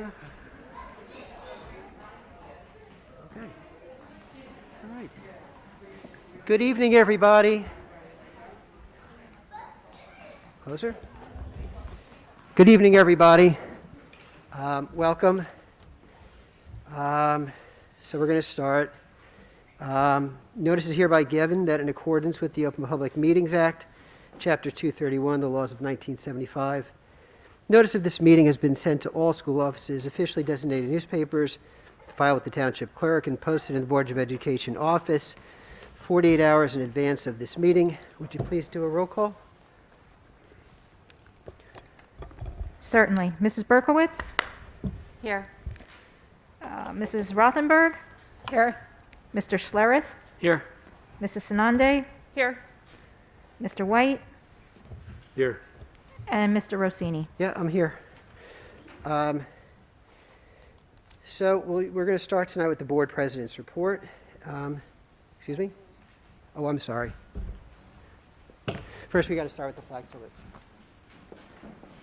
Okay. All right. Good evening, everybody. Closer. Good evening, everybody. Welcome. So we're going to start. Notice is hereby given that in accordance with the Open Public Meetings Act, Chapter 231, the laws of 1975, notice of this meeting has been sent to all school offices, officially designated newspapers, filed with the Township Clerk, and posted in the Board of Education office 48 hours in advance of this meeting. Would you please do a roll call? Certainly. Mrs. Berkowitz? Here. Mrs. Rothenberg? Here. Mr. Schlereth? Here. Mrs. Sanande? Here. Mr. White? Here. And Mr. Rossini. Yeah, I'm here. So we're going to start tonight with the Board President's report. Excuse me? Oh, I'm sorry. First, we got to start with the flag salute.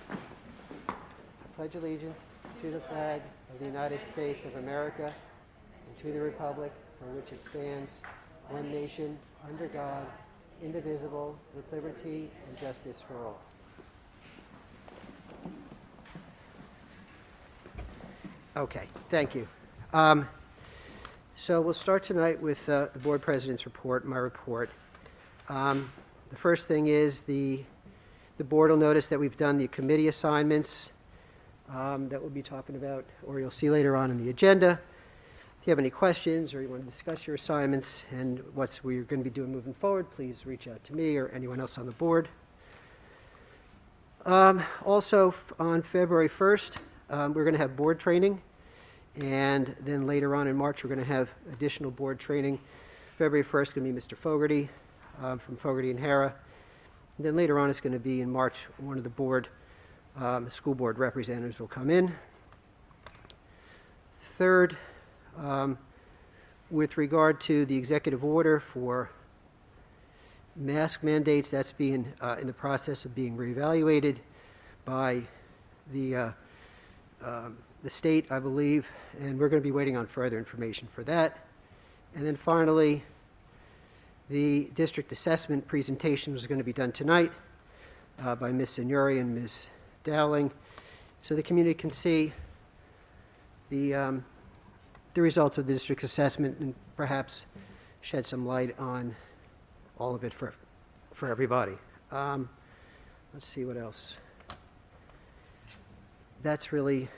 I pledge allegiance to the flag of the United States of America and to the republic for which it stands, one nation, under God, indivisible, with liberty and justice for all. Okay, thank you. So we'll start tonight with the Board President's report, my report. The first thing is the Board will notice that we've done the committee assignments that we'll be talking about, or you'll see later on in the agenda. If you have any questions or you want to discuss your assignments and what we're going to be doing moving forward, please reach out to me or anyone else on the Board. Also, on February 1st, we're going to have board training, and then later on in March, we're going to have additional board training. February 1st is going to be Mr. Fogarty from Fogarty and Hara. And then later on, it's going to be in March, one of the board, school board representatives will come in. Third, with regard to the executive order for mask mandates, that's being in the process of being reevaluated by the state, I believe, and we're going to be waiting on further information for that. And then finally, the district assessment presentation was going to be done tonight by Ms. Signori and Ms. Dowling, so the community can see the results of the district's assessment and perhaps shed some light on all of it for everybody. Let's see what else. That's really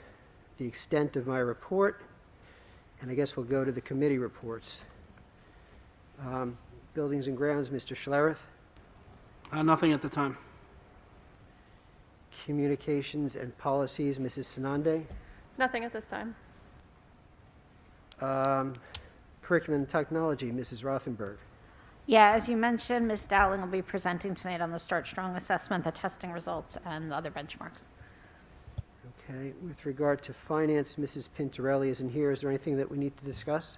the extent of my report, and I guess we'll go to the committee reports. Buildings and Grounds, Mr. Schlereth. Nothing at the time. Communications and Policies, Mrs. Sanande. Nothing at this time. Curriculum and Technology, Mrs. Rothenberg. Yeah, as you mentioned, Ms. Dowling will be presenting tonight on the Start Strong assessment, the testing results, and the other benchmarks. Okay, with regard to Finance, Mrs. Pintarelli isn't here. Is there anything that we need to discuss?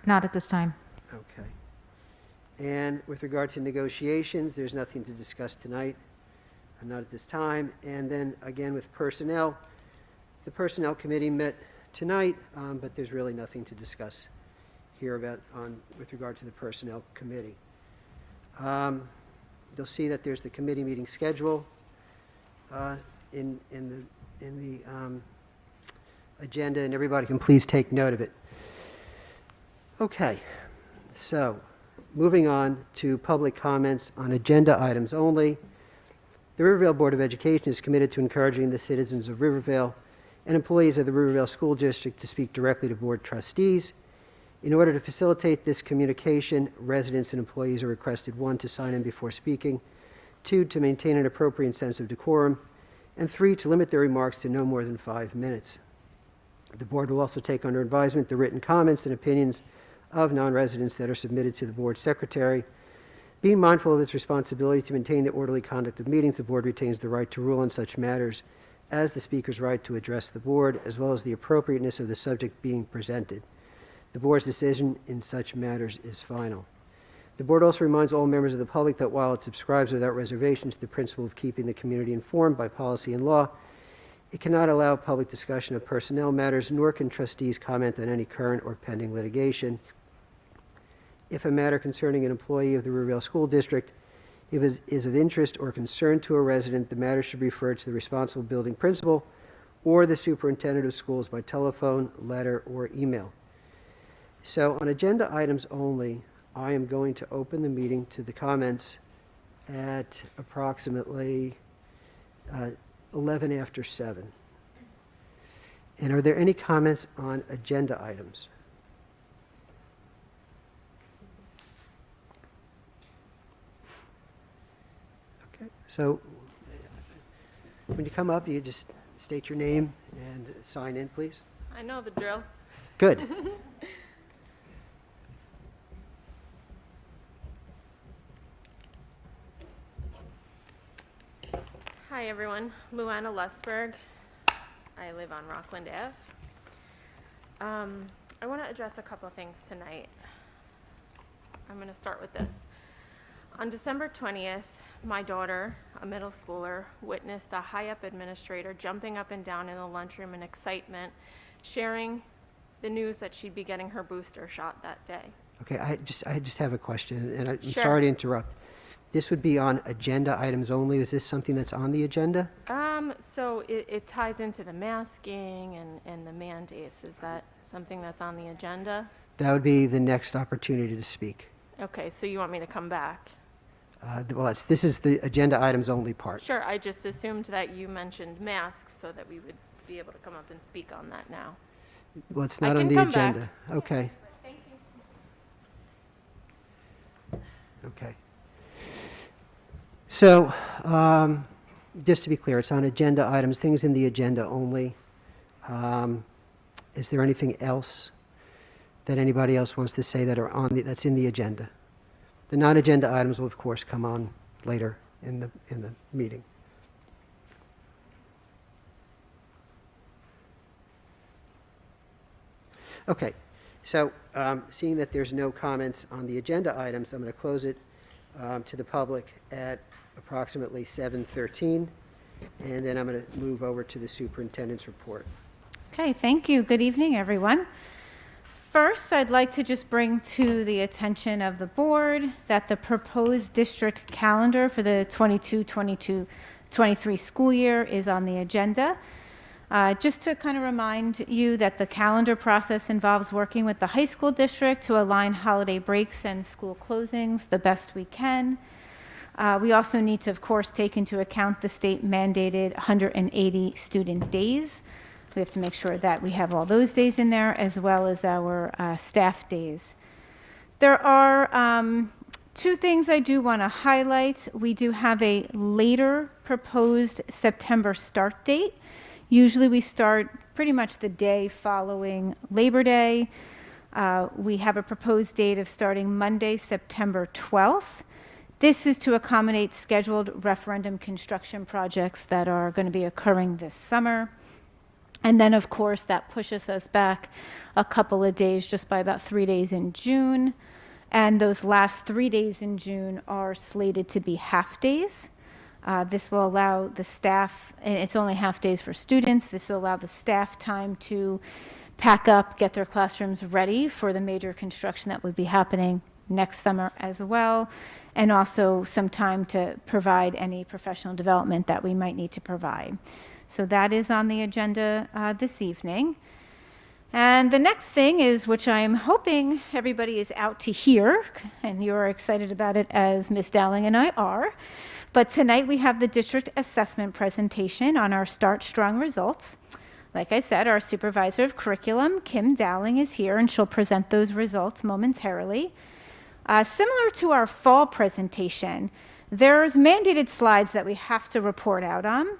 Not at this time. Okay. And with regard to negotiations, there's nothing to discuss tonight, not at this time. And then again with Personnel, the Personnel Committee met tonight, but there's really nothing to discuss here about with regard to the Personnel Committee. You'll see that there's the committee meeting schedule in the agenda, and everybody can please take note of it. Okay, so moving on to public comments on agenda items only. The Rivervale Board of Education is committed to encouraging the citizens of Rivervale and employees of the Rivervale School District to speak directly to board trustees. In order to facilitate this communication, residents and employees are requested, 1, to sign in before speaking, 2, to maintain an appropriate sense of decorum, and 3, to limit their remarks to no more than 5 minutes. The board will also take under advisement the written comments and opinions of non-residents that are submitted to the board secretary. Being mindful of its responsibility to maintain the orderly conduct of meetings, the board retains the right to rule on such matters as the speaker's right to address the board, as well as the appropriateness of the subject being presented. The board's decision in such matters is final. The board also reminds all members of the public that while it subscribes without reservation to the principle of keeping the community informed by policy and law, it cannot allow public discussion of personnel matters, nor can trustees comment on any current or pending litigation. If a matter concerning an employee of the Rivervale School District is of interest or concern to a resident, the matter should be referred to the responsible building principal or the superintendent of schools by telephone, letter, or email. So on agenda items only, I am going to open the meeting to the comments at approximately 11 after 7. And are there any comments on agenda items? Okay, so when you come up, you just state your name and sign in, please. I know the drill. Good. Hi, everyone. Luana Lusberg. I live on Rockland Ave. I want to address a couple of things tonight. I'm going to start with this. On December 20th, my daughter, a middle schooler, witnessed a high-up administrator jumping up and down in the lunchroom in excitement, sharing the news that she'd be getting her booster shot that day. Okay, I just have a question, and I'm Sure. sorry to interrupt. This would be on agenda items only. Is this something that's on the agenda? So it ties into the masking and the mandates. Is that something that's on the agenda? That would be the next opportunity to speak. Okay, so you want me to come back? Well, this is the agenda items only part. Sure, I just assumed that you mentioned masks so that we would be able to come up and speak on that now. Well, it's I not on can the come back. agenda. Okay. Thank you. Okay. So, just to be clear, it's on agenda items, things in the agenda only. Is there anything else that anybody else wants to say that are that's in the agenda? The non-agenda items will, of course, come on later in the meeting. Okay, so seeing that there's no comments on the agenda items, I'm going to close it to the public at approximately 7:13, and then I'm going to move over to the superintendent's report. Okay, thank you. Good evening, everyone. First, I'd like to just bring to the attention of the board that the proposed district calendar for the 22-23 school year is on the agenda. Just to kind of remind you that the calendar process involves working with the high school district to align holiday breaks and school closings the best we can. We also need to, of course, take into account the state mandated 180 student days. We have to make sure that we have all those days in there, as well as our staff days. There are two things I do want to highlight. We do have a later proposed September start date. Usually we start pretty much the day following Labor Day. We have a proposed date of starting Monday, September 12th. This is to accommodate scheduled referendum construction projects that are going to be occurring this summer. And then, of course, that pushes us back a couple of days, just by about 3 days in June. And those last 3 days in June are slated to be half days. This will allow the staff, and it's only half days for students, this will allow the staff time to pack up, get their classrooms ready for the major construction that would be happening next summer as well, and also some time to provide any professional development that we might need to provide. So that is on the agenda this evening. And the next thing is, which I'm hoping everybody is out to hear, and you're excited about it as Ms. Dowling and I are, but tonight we have the district assessment presentation on our Start Strong results. Like I said, our supervisor of curriculum, Kim Dowling, is here, and she'll present those results momentarily. Similar to our fall presentation, there's mandated slides that we have to report out on.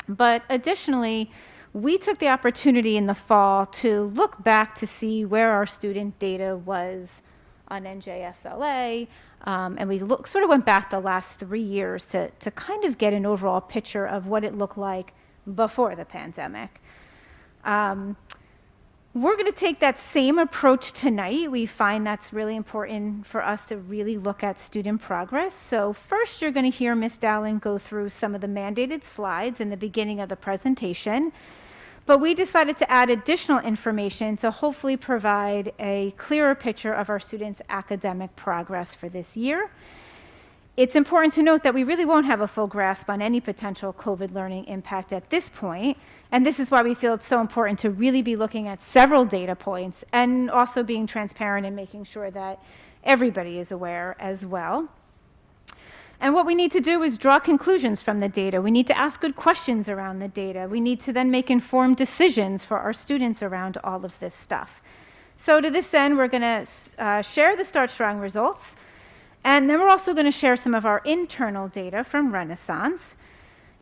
But additionally, we took the opportunity in the fall to look back to see where our student data was on NJSLA, and we sort of went back the last 3 years to kind of get an overall picture of what it looked like before the pandemic. We're going to take that same approach tonight. We find that's really important for us to really look at student progress. So first, you're going to hear Ms. Dowling go through some of the mandated slides in the beginning of the presentation. But we decided to add additional information to hopefully provide a clearer picture of our students' academic progress for this year. It's important to note that we really won't have a full grasp on any potential COVID learning impact at this point, and this is why we feel it's so important to really be looking at several data points and also being transparent and making sure that everybody is aware as well. And what we need to do is draw conclusions from the data. We need to ask good questions around the data. We need to then make informed decisions for our students around all of this stuff. So to this end, we're going to share the Start Strong results. And then we're also going to share some of our internal data from Renaissance.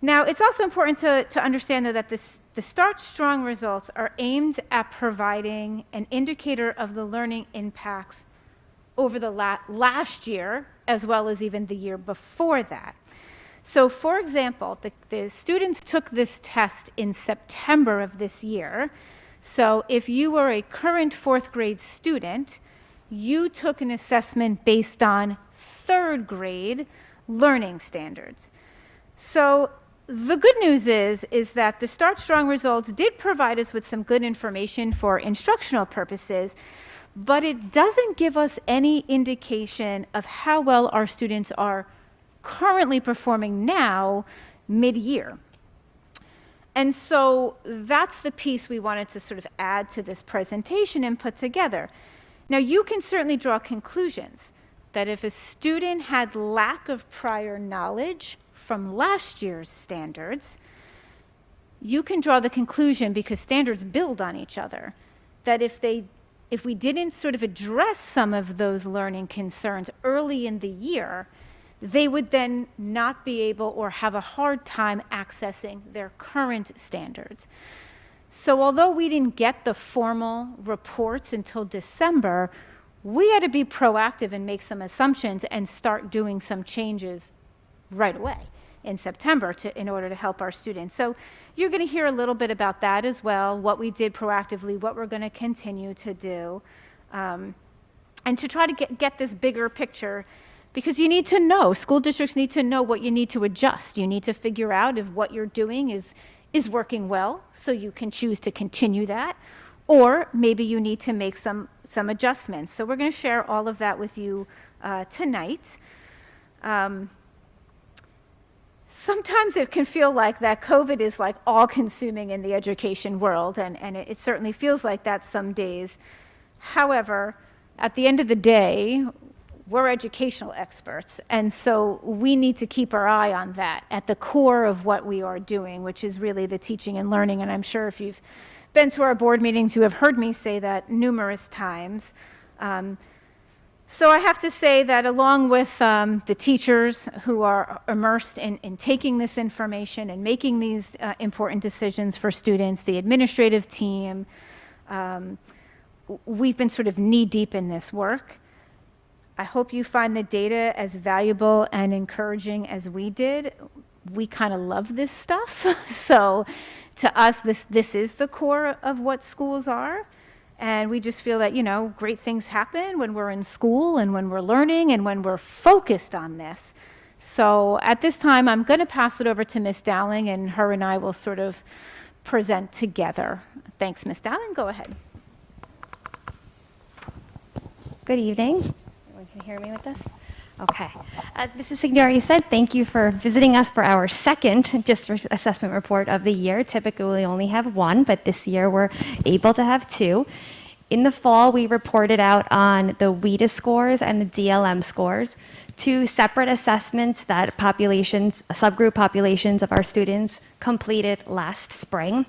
Now, it's also important to understand, though, that the Start Strong results are aimed at providing an indicator of the learning impacts over the last year, as well as even the year before that. So, for example, the students took this test in September of this year. So if you were a current fourth grade student, you took an assessment based on third grade learning standards. So the good news is that the Start Strong results did provide us with some good information for instructional purposes, but it doesn't give us any indication of how well our students are currently performing now, mid-year. And so that's the piece we wanted to sort of add to this presentation and put together. Now, you can certainly draw conclusions that if a student had lack of prior knowledge from last year's standards, you can draw the conclusion, because standards build on each other, that if we didn't sort of address some of those learning concerns early in the year, they would then not be able or have a hard time accessing their current standards. So although we didn't get the formal reports until December, we had to be proactive and make some assumptions and start doing some changes right away in September in order to help our students. So you're going to hear a little bit about that as well, what we did proactively, what we're going to continue to do, and to try to get this bigger picture, because you need to know, school districts need to know what you need to adjust. You need to figure out if what you're doing is working well, so you can choose to continue that, or maybe you need to make some adjustments. So we're going to share all of that with you tonight. Sometimes it can feel like that COVID is like all-consuming in the education world, and it certainly feels like that some days. However, at the end of the day, we're educational experts, and so we need to keep our eye on that at the core of what we are doing, which is really the teaching and learning. And I'm sure if you've been to our board meetings, you have heard me say that numerous times. So I have to say that along with the teachers who are immersed in taking this information and making these important decisions for students, the administrative team, we've been sort of knee-deep in this work. I hope you find the data as valuable and encouraging as we did. We kind of love this stuff. So to us, this is the core of what schools are. And we just feel that, great things happen when we're in school and when we're learning and when we're focused on this. So at this time, I'm going to pass it over to Ms. Dowling, and her and I will sort of present together. Thanks, Ms. Dowling. Go ahead. Good evening. Everyone can hear me with this? Okay. As Mrs. Signori said, thank you for visiting us for our second district assessment report of the year. Typically, we only have one, but this year we're able to have two. In the fall, we reported out on the WIDA scores and the DLM scores, two separate assessments that subgroup populations of our students completed last spring.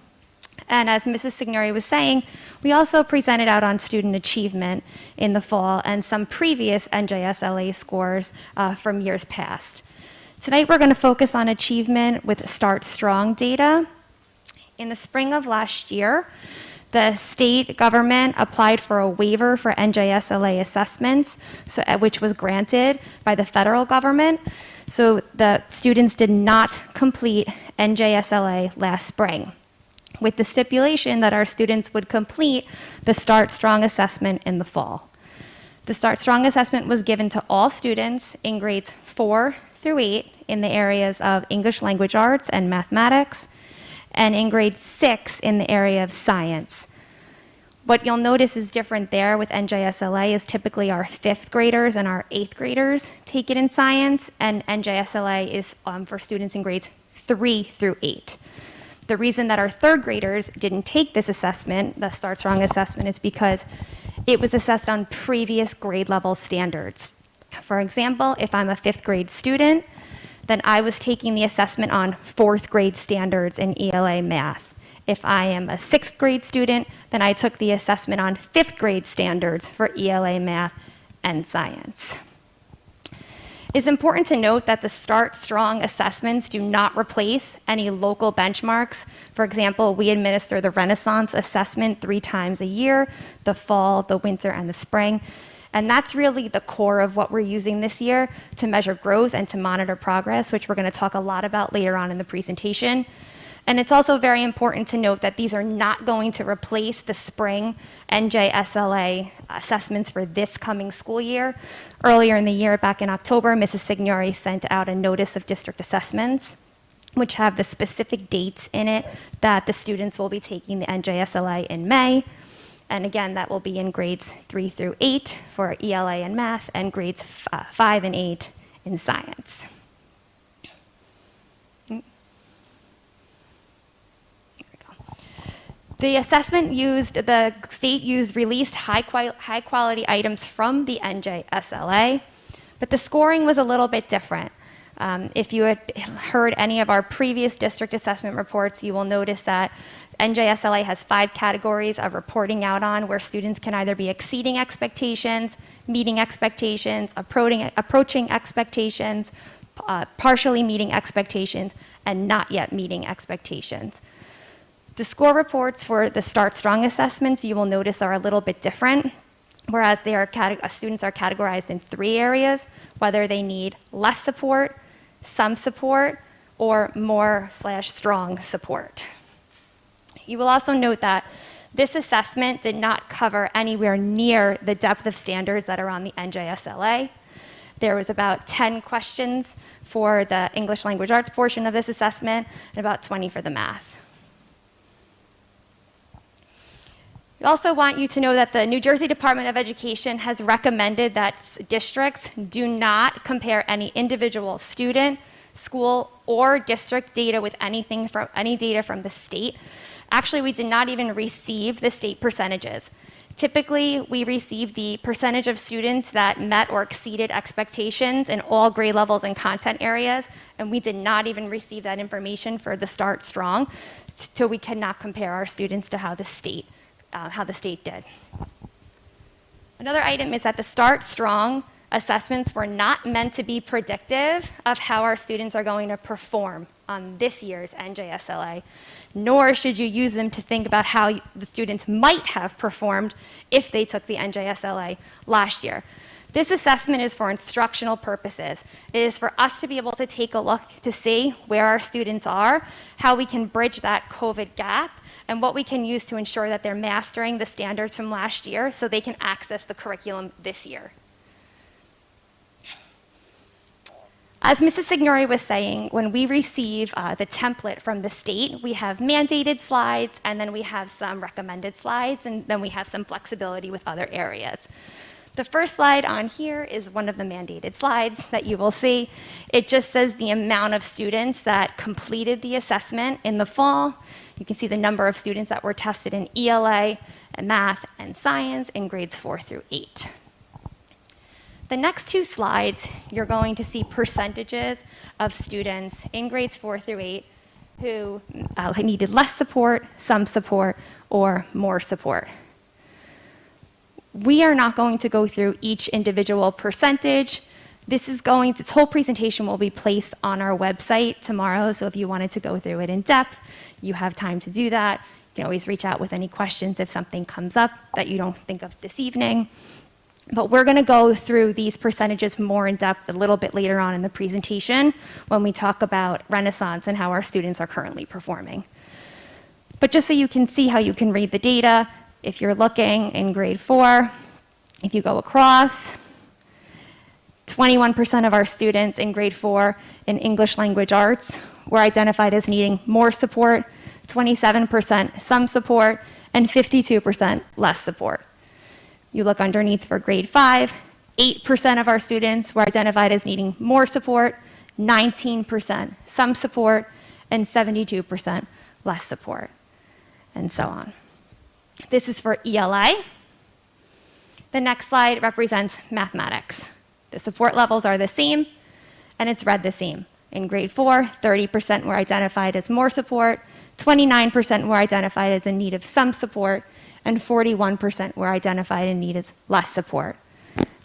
And as Mrs. Signori was saying, we also presented out on student achievement in the fall and some previous NJSLA scores from years past. Tonight, we're going to focus on achievement with Start Strong data. In the spring of last year, the state government applied for a waiver for NJSLA assessments, which was granted by the federal government. So the students did not complete NJSLA last spring. with the stipulation that our students would complete the Start Strong assessment in the fall. The Start Strong assessment was given to all students in grades 4 through 8 in the areas of English language arts and mathematics, and in grade 6 in the area of science. What you'll notice is different there with NJSLA is typically our 5th graders and our 8th graders take it in science, and NJSLA is for students in grades 3 through 8. The reason that our 3rd graders didn't take this assessment, the Start Strong assessment, is because it was assessed on previous grade level standards. For example, if I'm a 5th grade student, then I was taking the assessment on 4th grade standards in ELA math. If I am a 6th grade student, then I took the assessment on 5th grade standards for ELA math and science. It's important to note that the Start Strong assessments do not replace any local benchmarks. For example, we administer the Renaissance assessment 3 times a year, the fall, the winter, and the spring. And that's really the core of what we're using this year to measure growth and to monitor progress, which we're going to talk a lot about later on in the presentation. And it's also very important to note that these are not going to replace the spring NJSLA assessments for this coming school year. Earlier in the year, back in October, Mrs. Signori sent out a notice of district assessments, which have the specific dates in it that the students will be taking the NJSLA in May. And again, that will be in grades 3 through 8 for ELA and math, and grades 5 and 8 in science. The assessment the state used released high quality items from the NJSLA, but the scoring was a little bit different. If you had heard any of our previous district assessment reports, you will notice that NJSLA has 5 categories of reporting out on where students can either be exceeding expectations, meeting expectations, approaching expectations, partially meeting expectations, and not yet meeting expectations. The score reports for the Start Strong assessments, you will notice, are a little bit different, whereas students are categorized in 3 areas, whether they need less support, some support, or more/strong support. You will also note that this assessment did not cover anywhere near the depth of standards that are on the NJSLA. There was about 10 questions for the English language arts portion of this assessment and about 20 for the math. We also want you to know that the New Jersey Department of Education has recommended that districts do not compare any individual student, school, or district data with any data from the state. Actually, we did not even receive the state percentages. Typically, we receive the percentage of students that met or exceeded expectations in all grade levels and content areas, and we did not even receive that information for the Start Strong, so we cannot compare our students to how the state did. Another item is that the Start Strong assessments were not meant to be predictive of how our students are going to perform on this year's NJSLA, nor should you use them to think about how the students might have performed if they took the NJSLA last year. This assessment is for instructional purposes. It is for us to be able to take a look to see where our students are, how we can bridge that COVID gap, and what we can use to ensure that they're mastering the standards from last year so they can access the curriculum this year. As Mrs. Signori was saying, when we receive the template from the state, we have mandated slides, and then we have some recommended slides, and then we have some flexibility with other areas. The first slide on here is one of the mandated slides that you will see. It just says the amount of students that completed the assessment in the fall. You can see the number of students that were tested in ELA, and math, and science in grades 4 through 8. The next 2 slides, you're going to see percentages of students in grades 4 through 8 who needed less support, some support, or more support. We are not going to go through each individual percentage. This whole presentation will be placed on our website tomorrow, so if you wanted to go through it in depth, you have time to do that. You can always reach out with any questions if something comes up that you don't think of this evening. But we're going to go through these percentages more in depth a little bit later on in the presentation when we talk about Renaissance and how our students are currently performing. But just so you can see how you can read the data, if you're looking in grade 4, if you go across, 21% of our students in grade 4 in English language arts were identified as needing more support, 27% some support, and 52% less support. You look underneath for grade 5, 8% of our students were identified as needing more support, 19% some support, and 72% less support, and so on. This is for ELA. The next slide represents mathematics. The support levels are the same, and it's read the same. In grade 4, 30% were identified as more support, 29% were identified as in need of some support, and 41% were identified in need of less support.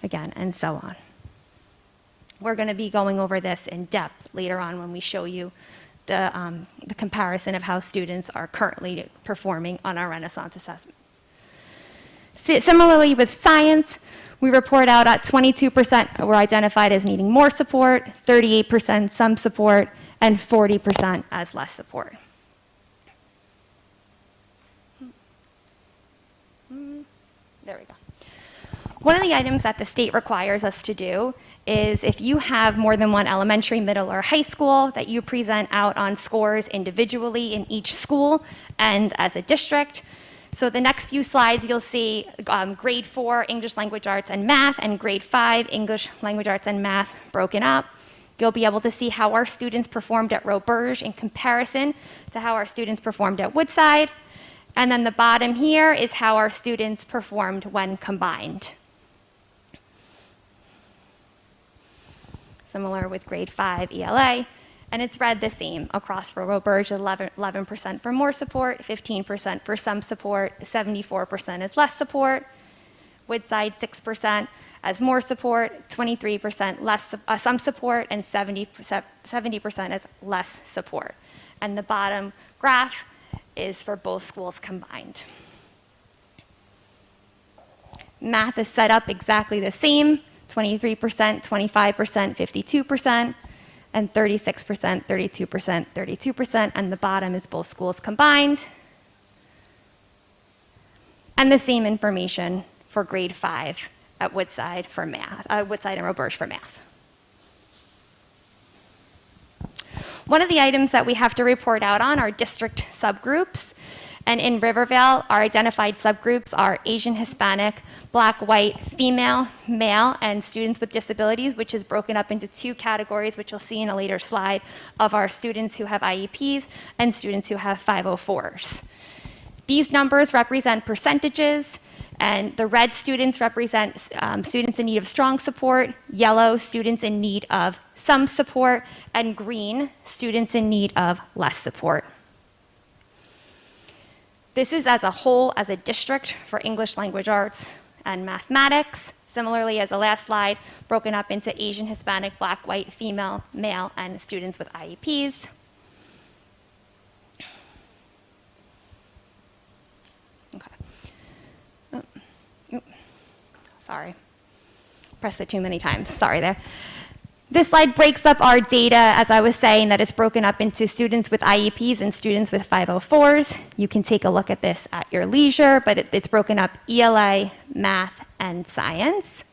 Again, and so on. We're going to be going over this in depth later on when we show you the comparison of how students are currently performing on our Renaissance assessments. Similarly with science, we report out at 22% were identified as needing more support, 38% some support, and 40% as less support. There we go. One of the items that the state requires us to do is if you have more than one elementary, middle, or high school, that you present out on scores individually in each school and as a district. So the next few slides, you'll see grade 4 English language arts and math and grade 5 English language arts and math broken up. You'll be able to see how our students performed at Roberge in comparison to how our students performed at Woodside. And then the bottom here is how our students performed when combined. Similar with grade 5 ELA. And it's read the same across for Roberge, 11% for more support, 15% for some support, 74% as less support. Woodside, 6% as more support, 23% less some support, and 70% as less support. And the bottom graph is for both schools combined. Math is set up exactly the same, 23%, 25%, 52%. And 36%, 32%, 32%, and the bottom is both schools combined. And the same information for grade 5 at Woodside for math, Woodside and Roberge for math. One of the items that we have to report out on are district subgroups. And in Rivervale, our identified subgroups are Asian, Hispanic, Black, White, Female, Male, and students with disabilities, which is broken up into 2 categories, which you'll see in a later slide, of our students who have IEPs and students who have 504s. These numbers represent percentages, and the red students represent students in need of strong support, yellow students in need of some support, and green students in need of less support. This is as a whole, as a district for English language arts and mathematics. Similarly, as the last slide, broken up into Asian, Hispanic, Black, White, Female, Male, and students with IEPs. Okay. Sorry. Pressed it too many times. Sorry there. This slide breaks up our data, as I was saying, that it's broken up into students with IEPs and students with 504s. You can take a look at this at your leisure, but it's broken up ELA, math, and science.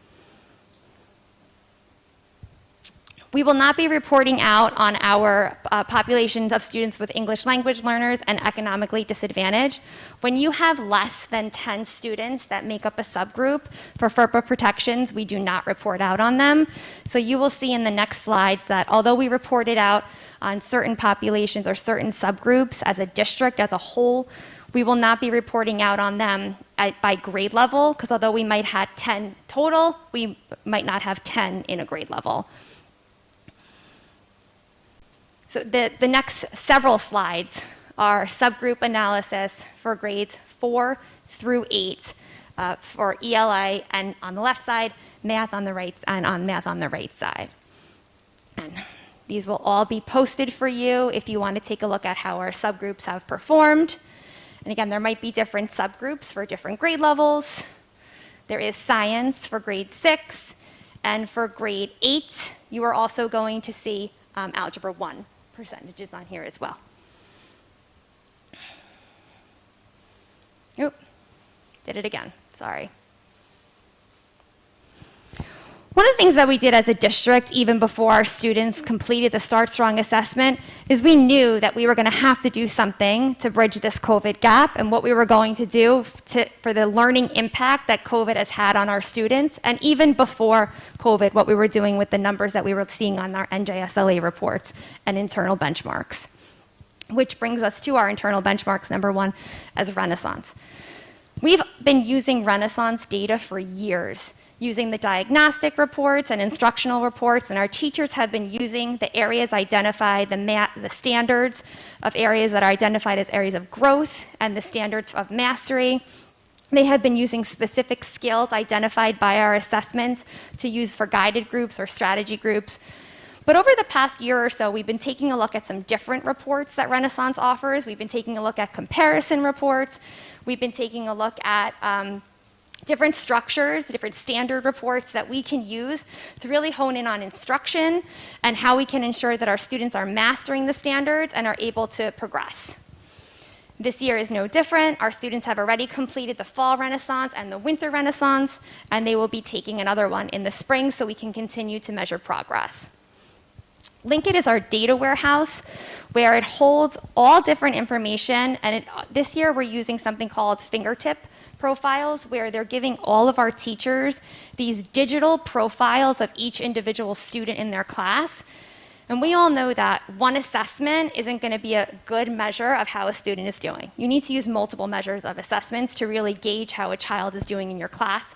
We will not be reporting out on our populations of students with English language learners and economically disadvantaged. When you have less than 10 students that make up a subgroup, for FERPA protections, we do not report out on them. So you will see in the next slides that although we reported out on certain populations or certain subgroups as a district as a whole, we will not be reporting out on them by grade level, because although we might have 10 total, we might not have 10 in a grade level. So the next several slides are subgroup analysis for grades 4 through 8 for ELA, and on the left side, math on the right, and on math on the right side. And these will all be posted for you if you want to take a look at how our subgroups have performed. And again, there might be different subgroups for different grade levels. There is science for grade 6, and for grade 8, you are also going to see Algebra 1 percentages on here as well. Oop, did it again, sorry. One of the things that we did as a district, even before our students completed the Start Strong assessment, is we knew that we were going to have to do something to bridge this COVID gap and what we were going to do for the learning impact that COVID has had on our students, and even before COVID, what we were doing with the numbers that we were seeing on our NJSLA reports and internal benchmarks. Which brings us to our internal benchmarks, number one, as Renaissance. We've been using Renaissance data for years, using the diagnostic reports and instructional reports, and our teachers have been using the areas identified, the standards of areas that are identified as areas of growth and the standards of mastery. They have been using specific skills identified by our assessments to use for guided groups or strategy groups. But over the past year or so, we've been taking a look at some different reports that Renaissance offers. We've been taking a look at comparison reports. We've been taking a look at different structures, different standard reports that we can use to really hone in on instruction and how we can ensure that our students are mastering the standards and are able to progress. This year is no different. Our students have already completed the Fall Renaissance and the Winter Renaissance, and they will be taking another one in the spring so we can continue to measure progress. Linkit is our data warehouse where it holds all different information, and this year we're using something called fingertip profiles, where they're giving all of our teachers these digital profiles of each individual student in their class. And we all know that one assessment isn't going to be a good measure of how a student is doing. You need to use multiple measures of assessments to really gauge how a child is doing in your class.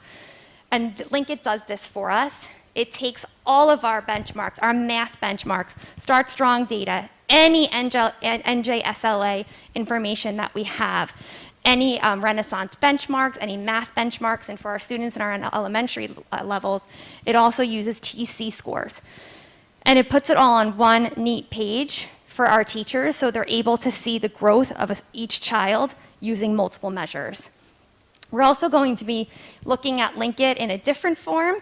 And Linkit does this for us. It takes all of our benchmarks, our math benchmarks, Start Strong data, any NJSLA information that we have, any Renaissance benchmarks, any math benchmarks, and for our students in our elementary levels, it also uses TC scores. And it puts it all on one neat page for our teachers so they're able to see the growth of each child using multiple measures. We're also going to be looking at Linkit in a different form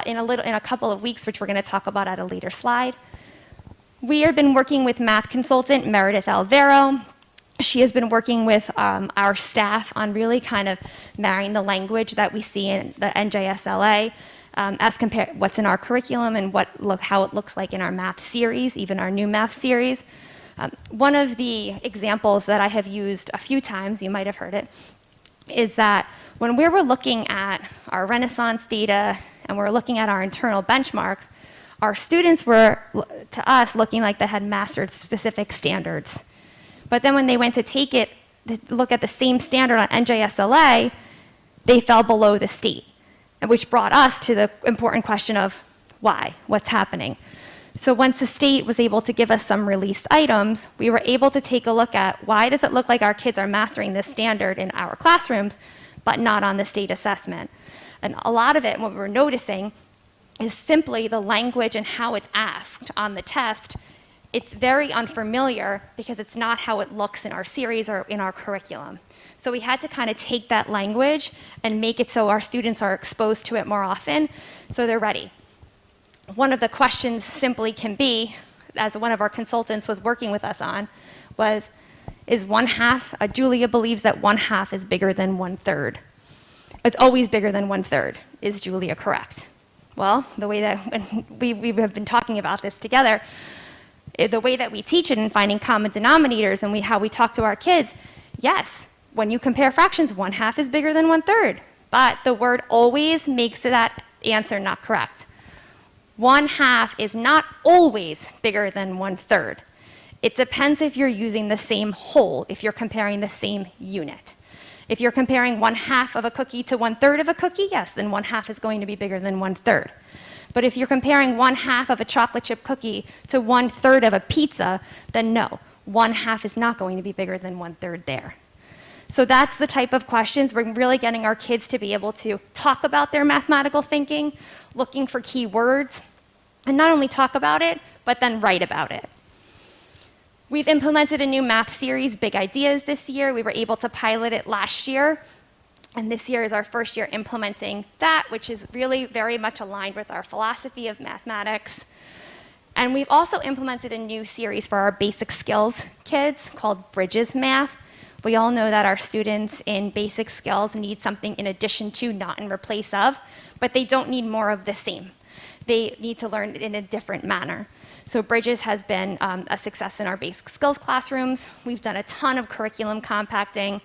in a couple of weeks, which we're going to talk about at a later slide. We have been working with math consultant Meredith Alvaro. She has been working with our staff on really kind of marrying the language that we see in the NJSLA as compared what's in our curriculum and how it looks like in our math series, even our new math series. One of the examples that I have used a few times, you might have heard it, is that when we were looking at our Renaissance data and we're looking at our internal benchmarks, our students were, to us, looking like they had mastered specific standards. But then when they went to look at the same standard on NJSLA, they fell below the state, which brought us to the important question of why, what's happening. So once the state was able to give us some released items, we were able to take a look at why does it look like our kids are mastering this standard in our classrooms, but not on the state assessment. And a lot of it, what we're noticing, is simply the language and how it's asked on the test. It's very unfamiliar because it's not how it looks in our series or in our curriculum. So we had to kind of take that language and make it so our students are exposed to it more often so they're ready. One of the questions simply can be, as one of our consultants was working with us on, was, is 1/2, Julia believes that 1/2 is bigger than 1/3. It's always bigger than 1/3. Is Julia correct? Well, the way that we have been talking about this together, the way that we teach it and finding common denominators and how we talk to our kids, yes, when you compare fractions, 1/2 is bigger than 1/3. But the word always makes that answer not correct. 1/2 is not always bigger than 1/3. It depends if you're using the same whole, if you're comparing the same unit. If you're comparing 1/2 of a cookie to 1/3 of a cookie, yes, then 1/2 is going to be bigger than 1/3. But if you're comparing 1/2 of a chocolate chip cookie to 1/3 of a pizza, then no, 1/2 is not going to be bigger than 1/3 there. So that's the type of questions we're really getting our kids to be able to talk about their mathematical thinking, looking for key words, and not only talk about it, but then write about it. We've implemented a new math series, Big Ideas, this year. We were able to pilot it last year, and this year is our first year implementing that, which is really very much aligned with our philosophy of mathematics. And we've also implemented a new series for our basic skills kids called Bridges Math, We all know that our students in basic skills need something in addition to, not in replace of, but they don't need more of the same. They need to learn in a different manner. So Bridges has been a success in our basic skills classrooms. We've done a ton of curriculum compacting.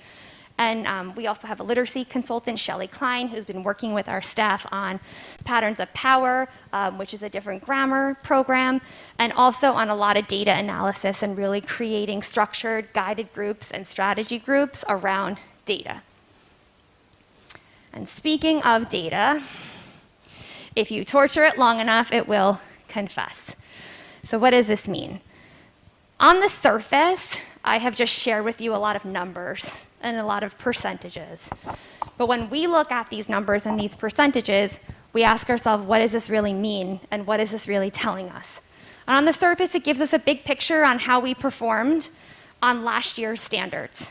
And we also have a literacy consultant, Shelley Klein, who's been working with our staff on Patterns of Power, which is a different grammar program, and also on a lot of data analysis and really creating structured, guided groups and strategy groups around data. And speaking of data, if you torture it long enough, it will confess. So what does this mean? On the surface, I have just shared with you a lot of numbers and a lot of percentages. But when we look at these numbers and these percentages, we ask ourselves, what does this really mean? And what is this really telling us? And on the surface, it gives us a big picture on how we performed on last year's standards.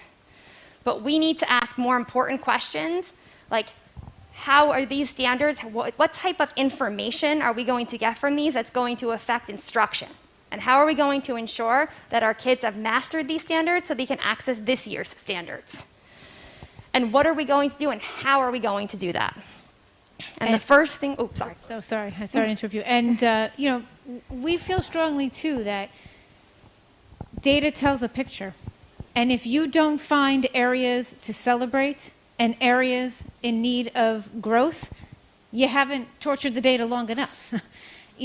But we need to ask more important questions, like, how are these standards, what type of information are we going to get from these that's going to affect instruction? And how are we going to ensure that our kids have mastered these standards so they can access this year's standards? And what are we going to do and how are we going to do that? And the first thing, oh, sorry. So sorry, I'm sorry to interrupt you. And, you know, we feel strongly too that data tells a picture. And if you don't find areas to celebrate and areas in need of growth, you haven't tortured the data long enough.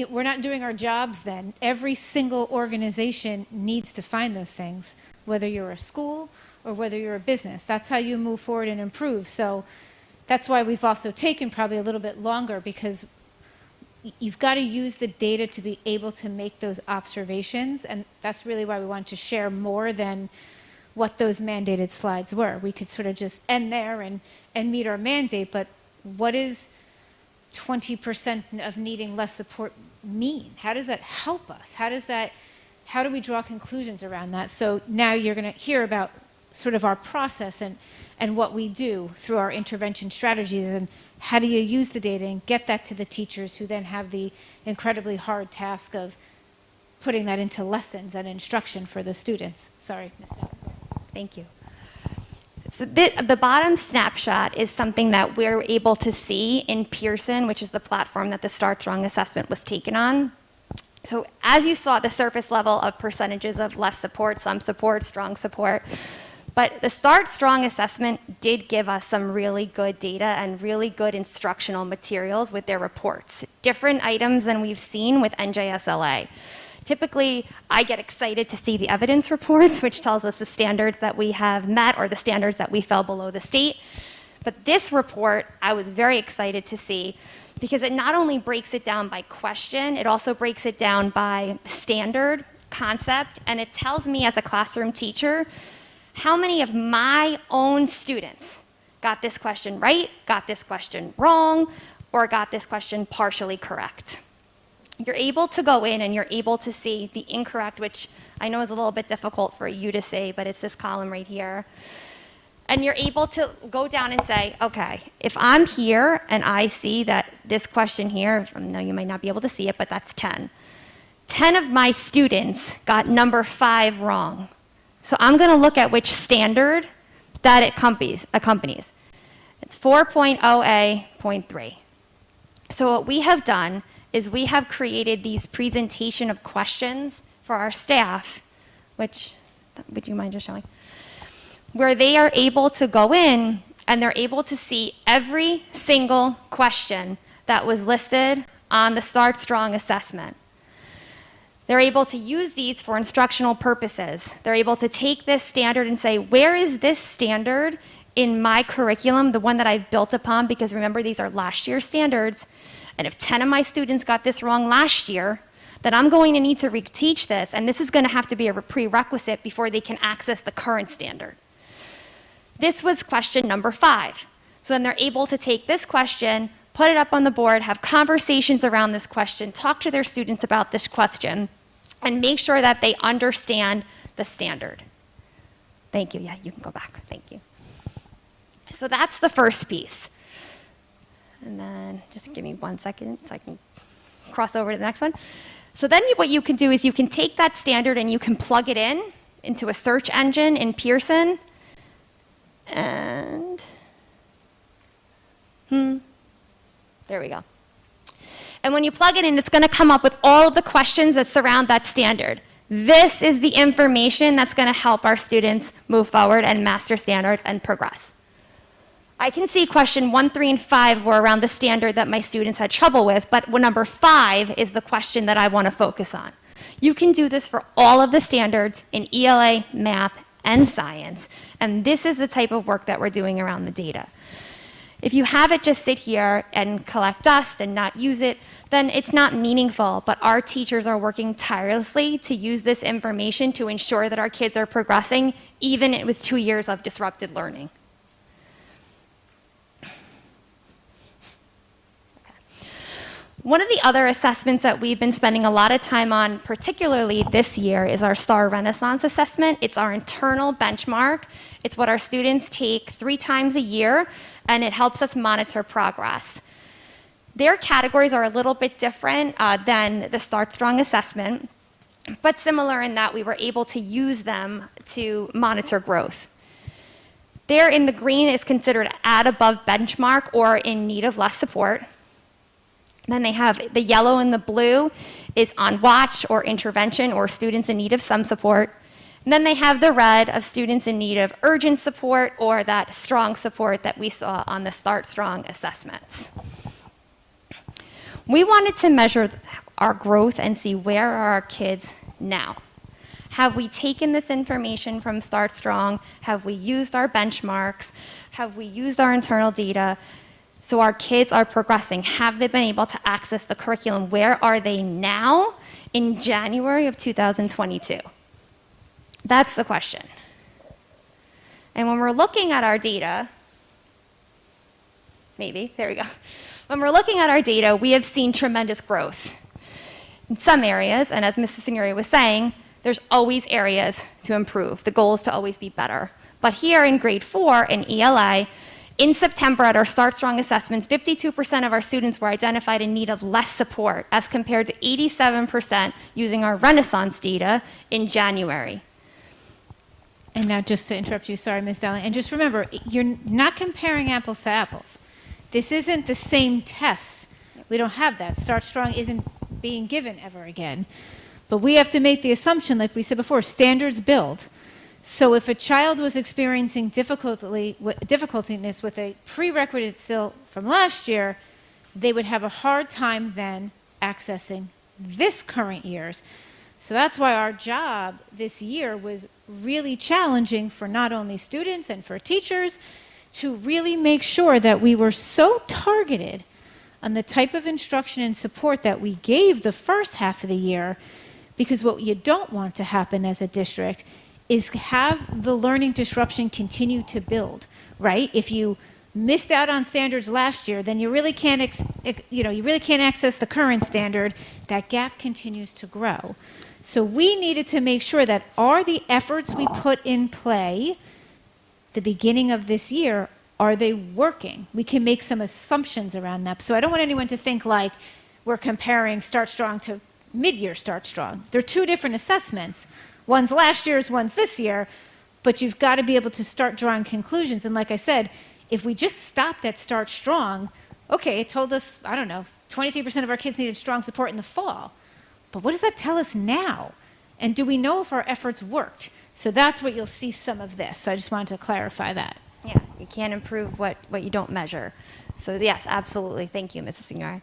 We're not doing our jobs then. Every single organization needs to find those things, whether you're a school or whether you're a business. That's how you move forward and improve. So that's why we've also taken probably a little bit longer, because you've got to use the data to be able to make those observations. And that's really why we wanted to share more than what those mandated slides were. We could sort of just end there and meet our mandate, but what is 20% of needing less support mean? How does that help us? How do we draw conclusions around that? So now you're going to hear about sort of our process and what we do through our intervention strategies, and how do you use the data and get that to the teachers, who then have the incredibly hard task of putting that into lessons and instruction for the students. Sorry, Ms. Dow. Thank you. So the bottom snapshot is something that we're able to see in Pearson, which is the platform that the Start Strong assessment was taken on. So as you saw, the surface level of percentages of less support, some support, strong support. But the Start Strong assessment did give us some really good data and really good instructional materials with their reports. Different items than we've seen with NJSLA. Typically, I get excited to see the evidence reports, which tells us the standards that we have met or the standards that we fell below the state. But this report, I was very excited to see, because it not only breaks it down by question, it also breaks it down by standard, concept, and it tells me as a classroom teacher how many of my own students got this question right, got this question wrong, or got this question partially correct. You're able to go in and you're able to see the incorrect, which I know is a little bit difficult for you to say, but it's this column right here. And you're able to go down and say, okay, if I'm here and I see that this question here, I know you might not be able to see it, but that's 10. 10 of my students got number 5 wrong. So I'm going to look at which standard that it accompanies. It's 4.0A.3. So what we have done is we have created these presentation of questions for our staff, which, would you mind just showing? Where they are able to go in and they're able to see every single question that was listed on the Start Strong assessment. They're able to use these for instructional purposes. They're able to take this standard and say, where is this standard in my curriculum, the one that I've built upon? Because remember, these are last year's standards. And if 10 of my students got this wrong last year, then I'm going to need to reteach this, and this is going to have to be a prerequisite before they can access the current standard. This was question number 5. So then they're able to take this question, put it up on the board, have conversations around this question, talk to their students about this question, and make sure that they understand the standard. Thank you. Yeah, you can go back. Thank you. So that's the first piece. And then just give me 1 second so I can cross over to the next one. So then what you can do is you can take that standard and you can plug it in into a search engine in Pearson, And, there we go. And when you plug it in, it's going to come up with all of the questions that surround that standard. This is the information that's going to help our students move forward and master standards and progress. I can see question 1, 3, and 5 were around the standard that my students had trouble with, but number 5 is the question that I want to focus on. You can do this for all of the standards in ELA, math, and science, and this is the type of work that we're doing around the data. If you have it just sit here and collect dust and not use it, then it's not meaningful, but our teachers are working tirelessly to use this information to ensure that our kids are progressing, even with 2 years of disrupted learning. One of the other assessments that we've been spending a lot of time on, particularly this year, is our STAR Renaissance assessment. It's our internal benchmark. It's what our students take 3 times a year, and it helps us monitor progress. Their categories are a little bit different than the Start Strong assessment, but similar in that we were able to use them to monitor growth. There in the green is considered at above benchmark or in need of less support. Then they have the yellow and the blue is on watch or intervention or students in need of some support. And then they have the red of students in need of urgent support or that strong support that we saw on the Start Strong assessments. We wanted to measure our growth and see where are our kids now. Have we taken this information from Start Strong? Have we used our benchmarks? Have we used our internal data? So our kids are progressing. Have they been able to access the curriculum? Where are they now in January of 2022? That's the question. And when we're looking at our data, there we go. When we're looking at our data, we have seen tremendous growth. In some areas, and as Mrs. Signori was saying, there's always areas to improve. The goal is to always be better. But here in grade 4 in ELA, in September at our Start Strong assessments, 52% of our students were identified in need of less support as compared to 87% using our Renaissance data in January. And now just to interrupt you, sorry, Ms. Dowling, and just remember, you're not comparing apples to apples. This isn't the same test. We don't have that. Start Strong isn't being given ever again. But we have to make the assumption, like we said before, standards build. So if a child was experiencing difficultiness with a prerequisite still from last year, they would have a hard time then accessing this current year's. So that's why our job this year was really challenging for not only students and for teachers to really make sure that we were so targeted on the type of instruction and support that we gave the first half of the year, because what you don't want to happen as a district is have the learning disruption continue to build, right? If you missed out on standards last year, then you really can't access the current standard. That gap continues to grow. So we needed to make sure that are the efforts we put in play the beginning of this year, are they working? We can make some assumptions around that. So I don't want anyone to think like we're comparing Start Strong to mid-year Start Strong. They're 2 different assessments. One's last year's, one's this year, but you've got to be able to start drawing conclusions. And like I said, if we just stopped at Start Strong, okay, it told us, 23% of our kids needed strong support in the fall. But what does that tell us now? And do we know if our efforts worked? So that's what you'll see some of this. So I just wanted to clarify that. Yeah, you can't improve what you don't measure. So yes, absolutely. Thank you, Mrs. Signori.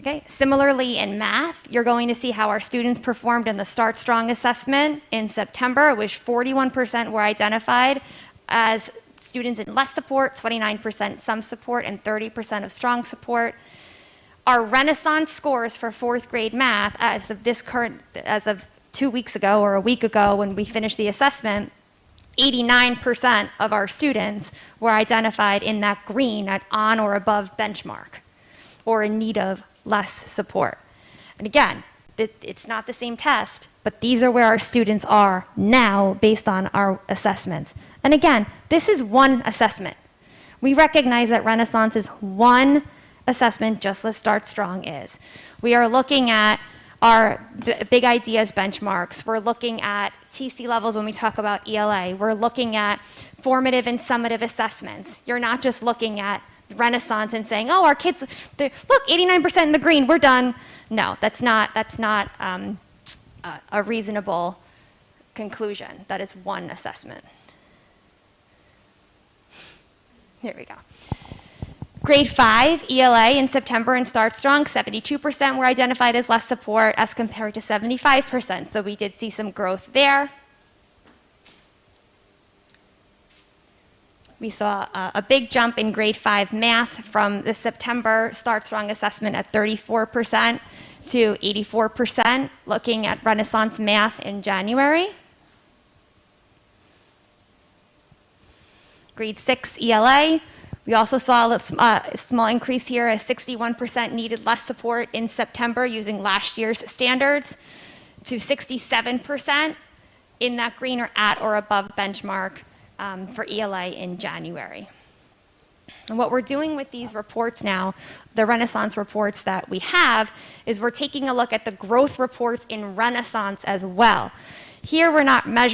Okay, similarly in math, you're going to see how our students performed in the Start Strong assessment in September, which 41% were identified as students in less support, 29% some support, and 30% of strong support. Our Renaissance scores for 4th grade math as of 2 weeks ago or a week ago when we finished the assessment, 89% of our students were identified in that green at on or above benchmark or in need of less support. And again, it's not the same test, but these are where our students are now based on our assessments. And again, this is one assessment. We recognize that Renaissance is one assessment, just as Start Strong is. We are looking at our big ideas benchmarks. We're looking at TC levels when we talk about ELA. We're looking at formative and summative assessments. You're not just looking at Renaissance and saying, oh, our kids, look, 89% in the green, we're done. No, that's not a reasonable conclusion. That is one assessment. Here we go. Grade 5, ELA in September and Start Strong, 72% were identified as less support as compared to 75%. So we did see some growth there. We saw a big jump in grade 5 math from the September Start Strong assessment at 34% to 84%, looking at Renaissance math in January. Grade 6 ELA, we also saw a small increase here, as 61% needed less support in September using last year's standards, to 67% in that green or at or above benchmark for ELA in January. And what we're doing with these reports now, the Renaissance reports that we have, is we're taking a look at the growth reports in Renaissance as well. Here we're not measuring